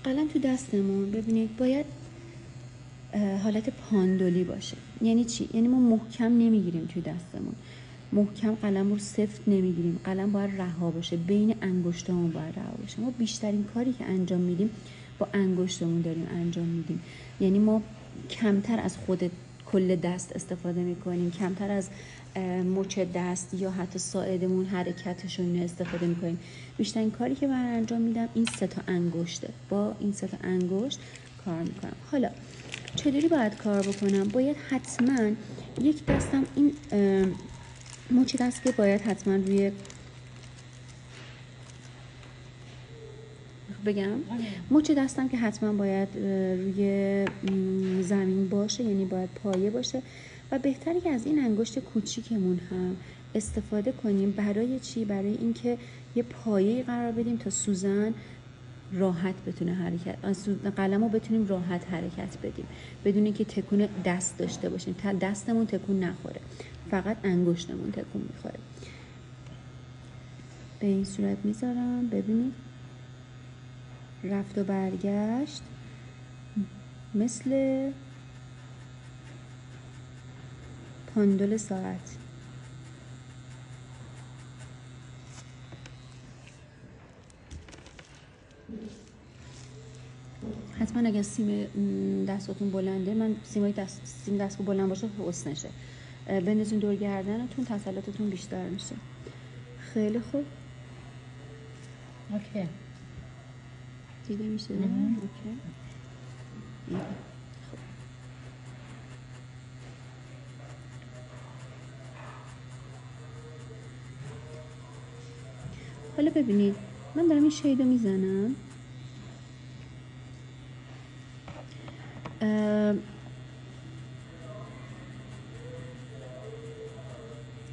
قلم تو دستمون ببینید باید حالت پاندولی باشه. یعنی چی؟ یعنی ما محکم نمیگیریم توی دستمون، محکم قلم رو سفت نمیگیریم، قلم باید رها باشه، بین انگشتامون باید رها باشه. ما بیشترین کاری که انجام میدیم با انگشتمون داریم انجام میدیم، یعنی ما کمتر از خود کل دست استفاده میکنیم، کمتر از مچ دست یا حتی ساعدمون حرکتش رو استفاده میکنیم. بیشترین کاری که من انجام میدم این 3 تا انگشته، با این 3 تا انگشت کار میکنم. حالا چطوری باید کار بکنم؟ باید حتما یک دستم این مچ دست که باید حتما روی مچ دستم که حتما باید روی زمین باشه، یعنی باید پایه باشه و بهتره که از این انگشت کوچیکمون هم استفاده کنیم. برای چی؟ برای اینکه یه پایه قرار بدیم تا سوزن راحت بتونه حرکت، قلم رو بتونیم راحت حرکت بدیم بدون اینکه تکون دست داشته باشیم، تا دستمون تکون نخوره، فقط انگشتمون تکون میخوره. به این صورت میذارم، ببینید رفت و برگشت مثل پاندول ساعت. حتما اگر سیم دستاتون بلنده، من سیم دست بلند باشه حسنشه، بندازین دور گردنتون، تسلطتون بیشتر میشه. خیلی خوب، اوکی دیده میشه. اوکی. خب. حالا ببینید من دارم این شیدو میزنم،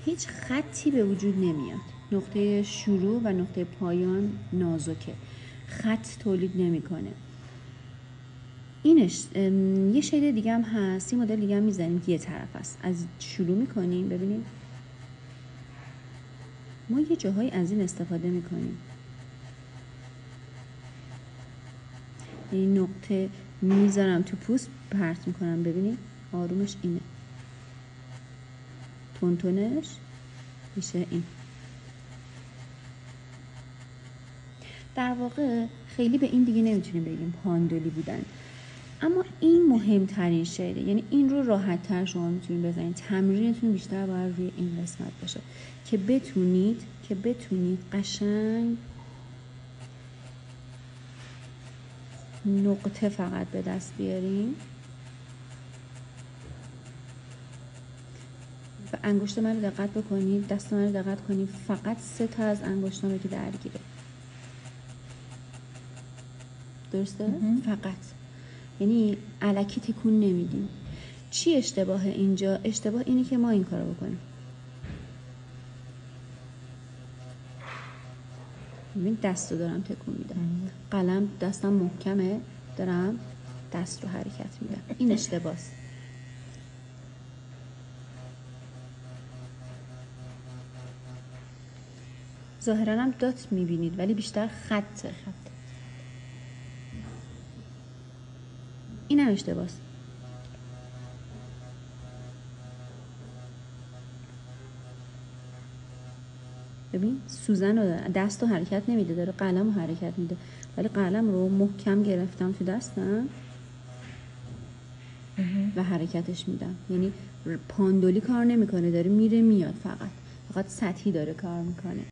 هیچ خطی به وجود نمیاد، نقطه شروع و نقطه پایان نازکه، خط تولید نمیکنه. اینش یه شید دیگه هم هست، این مدل دیگه هم میزنیم که یه طرف است، از شروع میکنیم. ببینید ما یه جاهایی از این استفاده میکنیم، این نقطه میذارم تو پوست پرت میکنم، ببینید آرومش اینه، تونتونش میشه این. در واقع خیلی به این دیگه نمیتونیم بگیم پاندولی بودن، اما این مهمترین شیده، یعنی این رو راحت تر شما میتونید بزنید. تمرینتون بیشتر باید روی این قسمت باشه که بتونید قشنگ نقطه فقط به دست بیارین و انگشت من رو دقت بکنید، دست من رو دقت کنید، فقط 3 تا از انگشتام که درگیره، درسته؟ فقط، یعنی الکی تکون نمیدیم. چی اشتباه اینجا؟ اشتباه اینه که ما این کارو بکنیم. ببین دست رو دارم تکون میدم، قلم دستم محکمه، دارم دست رو حرکت میدم، این اشتباهه. ظاهرا هم دات میبینید ولی بیشتر خطه. این هم اشتباهه. ببین سوزن رو داره، دست رو حرکت نمیده، داره قلم رو حرکت میده، ولی قلم رو محکم گرفتم تو دستم و حرکتش میدم. یعنی پاندولی کار نمیکنه، داره میره میاد، فقط سطحی داره کار میکنه.